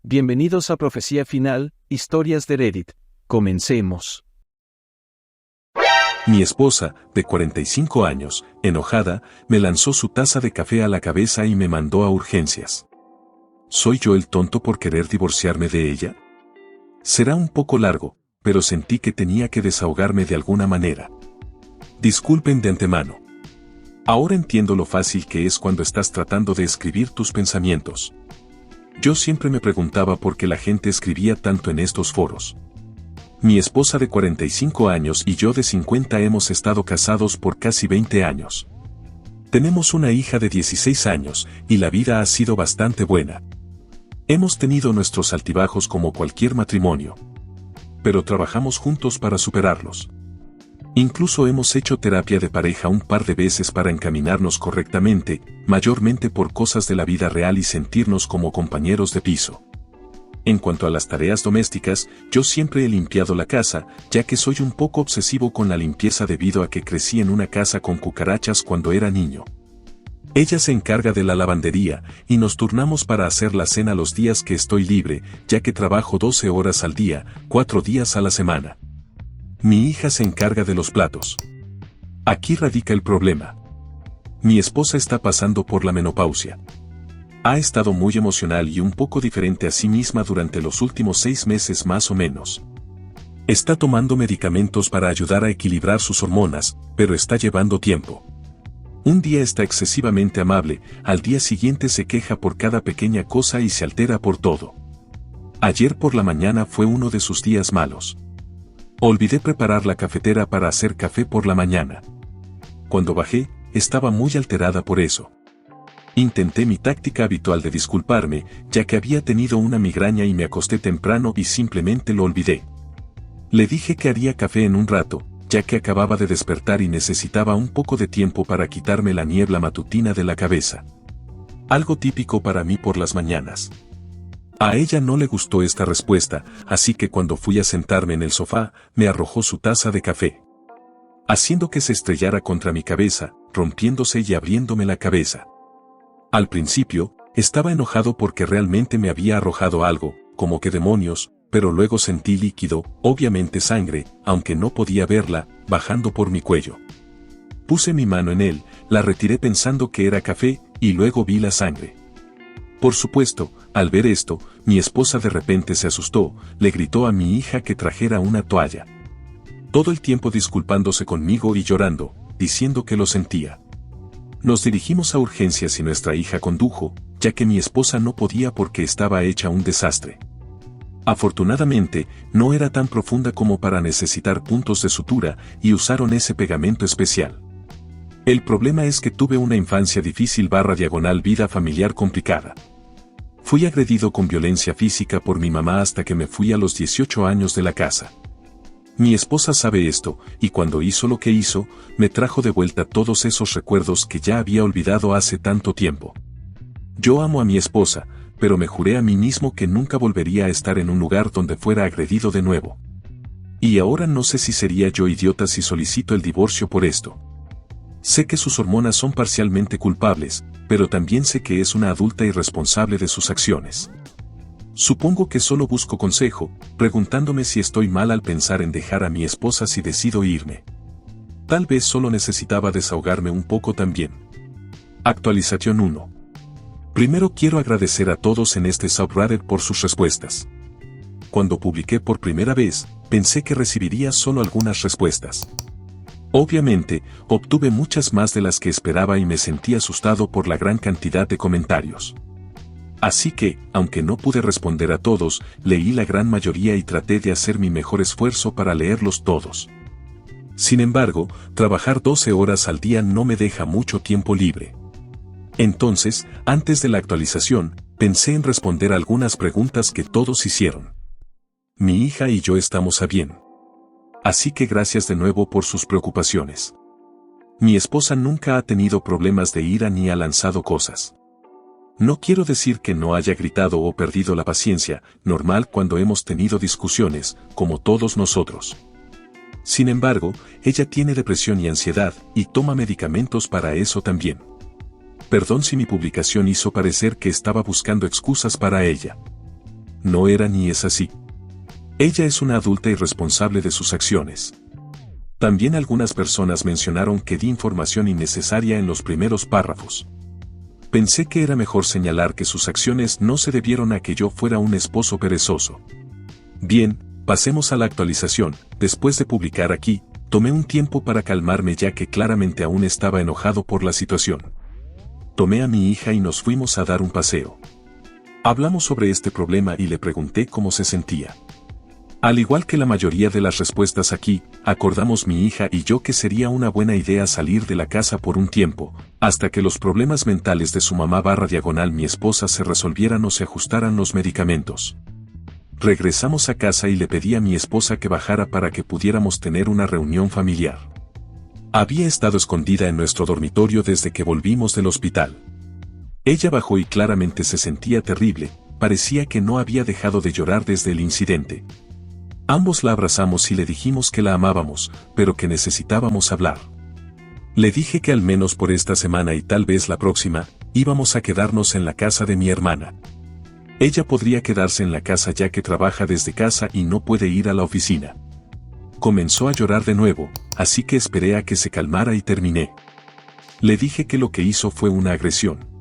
Bienvenidos a Profecía Final, Historias de Reddit. Comencemos. Mi esposa, de 45 años, enojada, me lanzó su taza de café a la cabeza y me mandó a urgencias. ¿Soy yo el tonto por querer divorciarme de ella? Será un poco largo, pero sentí que tenía que desahogarme de alguna manera. Disculpen de antemano. Ahora entiendo lo fácil que es cuando estás tratando de escribir tus pensamientos. Yo siempre me preguntaba por qué la gente escribía tanto en estos foros. Mi esposa de 45 años y yo de 50 hemos estado casados por casi 20 años. Tenemos una hija de 16 años, y la vida ha sido bastante buena. Hemos tenido nuestros altibajos como cualquier matrimonio. Pero trabajamos juntos para superarlos. Incluso hemos hecho terapia de pareja un par de veces para encaminarnos correctamente, mayormente por cosas de la vida real y sentirnos como compañeros de piso. En cuanto a las tareas domésticas, yo siempre he limpiado la casa, ya que soy un poco obsesivo con la limpieza debido a que crecí en una casa con cucarachas cuando era niño. Ella se encarga de la lavandería, y nos turnamos para hacer la cena los días que estoy libre, ya que trabajo 12 horas al día, 4 días a la semana. Mi hija se encarga de los platos. Aquí radica el problema. Mi esposa está pasando por la menopausia. Ha estado muy emocional y un poco diferente a sí misma durante los últimos 6 meses más o menos. Está tomando medicamentos para ayudar a equilibrar sus hormonas, pero está llevando tiempo. Un día está excesivamente amable, al día siguiente se queja por cada pequeña cosa y se altera por todo. Ayer por la mañana fue uno de sus días malos. Olvidé preparar la cafetera para hacer café por la mañana. Cuando bajé, estaba muy alterada por eso. Intenté mi táctica habitual de disculparme, ya que había tenido una migraña y me acosté temprano y simplemente lo olvidé. Le dije que haría café en un rato, ya que acababa de despertar y necesitaba un poco de tiempo para quitarme la niebla matutina de la cabeza. Algo típico para mí por las mañanas. A ella no le gustó esta respuesta, así que cuando fui a sentarme en el sofá, me arrojó su taza de café, haciendo que se estrellara contra mi cabeza, rompiéndose y abriéndome la cabeza. Al principio, estaba enojado porque realmente me había arrojado algo, como que demonios, pero luego sentí líquido, obviamente sangre, aunque no podía verla, bajando por mi cuello. Puse mi mano en él, la retiré pensando que era café, y luego vi la sangre. Por supuesto, al ver esto, mi esposa de repente se asustó, le gritó a mi hija que trajera una toalla. Todo el tiempo disculpándose conmigo y llorando, diciendo que lo sentía. Nos dirigimos a urgencias y nuestra hija condujo, ya que mi esposa no podía porque estaba hecha un desastre. Afortunadamente, no era tan profunda como para necesitar puntos de sutura y usaron ese pegamento especial. El problema es que tuve una infancia difícil / vida familiar complicada. Fui agredido con violencia física por mi mamá hasta que me fui a los 18 años de la casa. Mi esposa sabe esto, y cuando hizo lo que hizo, me trajo de vuelta todos esos recuerdos que ya había olvidado hace tanto tiempo. Yo amo a mi esposa, pero me juré a mí mismo que nunca volvería a estar en un lugar donde fuera agredido de nuevo. Y ahora no sé si sería yo idiota si solicito el divorcio por esto. Sé que sus hormonas son parcialmente culpables, pero también sé que es una adulta irresponsable de sus acciones. Supongo que solo busco consejo, preguntándome si estoy mal al pensar en dejar a mi esposa si decido irme. Tal vez solo necesitaba desahogarme un poco también. Actualización 1. Primero quiero agradecer a todos en este subreddit por sus respuestas. Cuando publiqué por primera vez, pensé que recibiría solo algunas respuestas. Obviamente, obtuve muchas más de las que esperaba y me sentí asustado por la gran cantidad de comentarios. Así que, aunque no pude responder a todos, leí la gran mayoría y traté de hacer mi mejor esfuerzo para leerlos todos. Sin embargo, trabajar 12 horas al día no me deja mucho tiempo libre. Entonces, antes de la actualización, pensé en responder algunas preguntas que todos hicieron. Mi hija y yo estamos a bien. Así que gracias de nuevo por sus preocupaciones. Mi esposa nunca ha tenido problemas de ira ni ha lanzado cosas. No quiero decir que no haya gritado o perdido la paciencia, normal cuando hemos tenido discusiones, como todos nosotros. Sin embargo, ella tiene depresión y ansiedad, y toma medicamentos para eso también. Perdón si mi publicación hizo parecer que estaba buscando excusas para ella. no era ni es así. Ella es una adulta y responsable de sus acciones. También algunas personas mencionaron que di información innecesaria en los primeros párrafos. Pensé que era mejor señalar que sus acciones no se debieron a que yo fuera un esposo perezoso. Bien, pasemos a la actualización. Después de publicar aquí, tomé un tiempo para calmarme ya que claramente aún estaba enojado por la situación. Tomé a mi hija y nos fuimos a dar un paseo. Hablamos sobre este problema y le pregunté cómo se sentía. Al igual que la mayoría de las respuestas aquí, acordamos mi hija y yo que sería una buena idea salir de la casa por un tiempo, hasta que los problemas mentales de su mamá / mi esposa se resolvieran o se ajustaran los medicamentos. Regresamos a casa y le pedí a mi esposa que bajara para que pudiéramos tener una reunión familiar. Había estado escondida en nuestro dormitorio desde que volvimos del hospital. Ella bajó y claramente se sentía terrible, parecía que no había dejado de llorar desde el incidente. Ambos la abrazamos y le dijimos que la amábamos, pero que necesitábamos hablar. Le dije que al menos por esta semana y tal vez la próxima, íbamos a quedarnos en la casa de mi hermana. Ella podría quedarse en la casa ya que trabaja desde casa y no puede ir a la oficina. Comenzó a llorar de nuevo, así que esperé a que se calmara y terminé. Le dije que lo que hizo fue una agresión.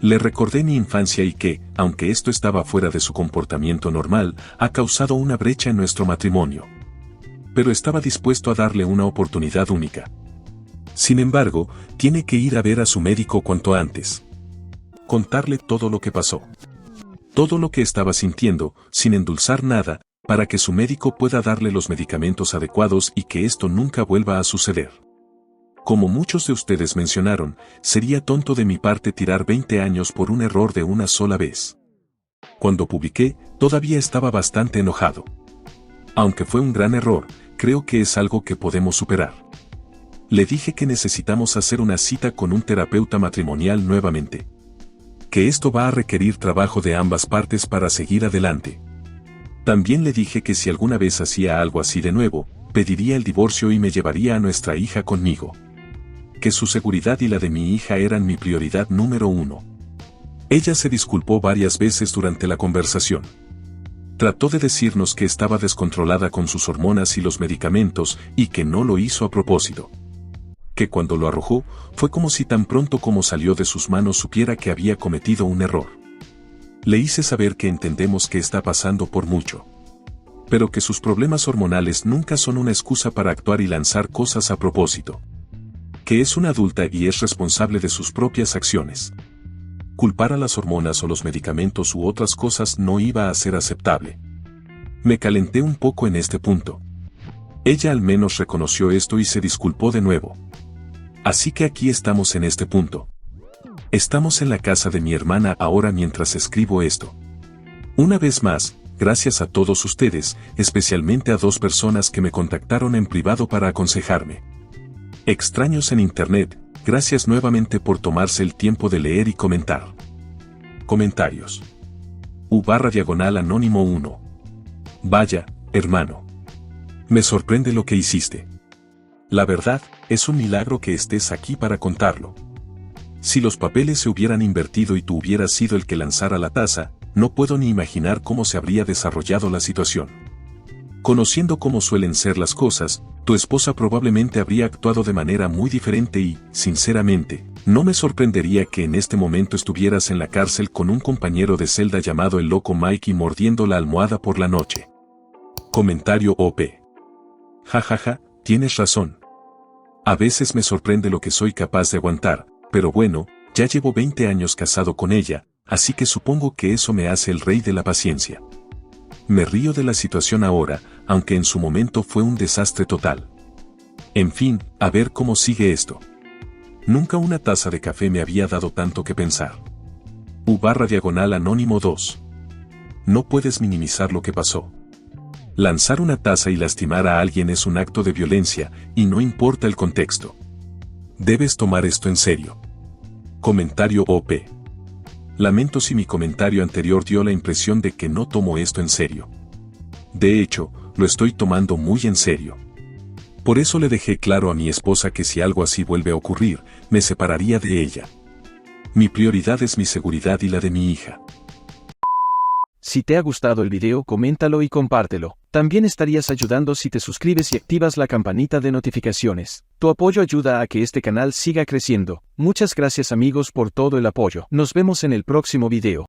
Le recordé mi infancia y que, aunque esto estaba fuera de su comportamiento normal, ha causado una brecha en nuestro matrimonio. Pero estaba dispuesto a darle una oportunidad única. Sin embargo, tiene que ir a ver a su médico cuanto antes. Contarle todo lo que pasó. Todo lo que estaba sintiendo, sin endulzar nada, para que su médico pueda darle los medicamentos adecuados y que esto nunca vuelva a suceder. Como muchos de ustedes mencionaron, sería tonto de mi parte tirar 20 años por un error de una sola vez. Cuando publiqué, todavía estaba bastante enojado. Aunque fue un gran error, creo que es algo que podemos superar. Le dije que necesitamos hacer una cita con un terapeuta matrimonial nuevamente. Que esto va a requerir trabajo de ambas partes para seguir adelante. También le dije que si alguna vez hacía algo así de nuevo, pediría el divorcio y me llevaría a nuestra hija conmigo. Que su seguridad y la de mi hija eran mi prioridad número 1. Ella se disculpó varias veces durante la conversación. Trató de decirnos que estaba descontrolada con sus hormonas y los medicamentos y que no lo hizo a propósito. Que cuando lo arrojó, fue como si tan pronto como salió de sus manos supiera que había cometido un error. Le hice saber que entendemos que está pasando por mucho. Pero que sus problemas hormonales nunca son una excusa para actuar y lanzar cosas a propósito. Que es una adulta y es responsable de sus propias acciones. Culpar a las hormonas o los medicamentos u otras cosas no iba a ser aceptable. Me calenté un poco en este punto. Ella al menos reconoció esto y se disculpó de nuevo. Así que aquí estamos en este punto. Estamos en la casa de mi hermana ahora mientras escribo esto. Una vez más, gracias a todos ustedes, especialmente a 2 personas que me contactaron en privado para aconsejarme. Extraños en internet, gracias nuevamente por tomarse el tiempo de leer y comentar. Comentarios. U/Anónimo 1. Vaya, hermano. Me sorprende lo que hiciste. La verdad, es un milagro que estés aquí para contarlo. Si los papeles se hubieran invertido y tú hubieras sido el que lanzara la taza, no puedo ni imaginar cómo se habría desarrollado la situación. Conociendo cómo suelen ser las cosas, tu esposa probablemente habría actuado de manera muy diferente y, sinceramente, no me sorprendería que en este momento estuvieras en la cárcel con un compañero de celda llamado el loco Mike y mordiendo la almohada por la noche. Comentario OP. Jajaja, tienes razón. A veces me sorprende lo que soy capaz de aguantar, pero bueno, ya llevo 20 años casado con ella, así que supongo que eso me hace el rey de la paciencia. Me río de la situación ahora, aunque en su momento fue un desastre total. En fin, a ver cómo sigue esto. Nunca una taza de café me había dado tanto que pensar. U/Anónimo 2. No puedes minimizar lo que pasó. Lanzar una taza y lastimar a alguien es un acto de violencia, y no importa el contexto. Debes tomar esto en serio. Comentario OP. Lamento si mi comentario anterior dio la impresión de que no tomo esto en serio. De hecho, lo estoy tomando muy en serio. Por eso le dejé claro a mi esposa que si algo así vuelve a ocurrir, me separaría de ella. Mi prioridad es mi seguridad y la de mi hija. Si te ha gustado el video, coméntalo y compártelo. También estarías ayudando si te suscribes y activas la campanita de notificaciones. Tu apoyo ayuda a que este canal siga creciendo. Muchas gracias amigos por todo el apoyo. Nos vemos en el próximo video.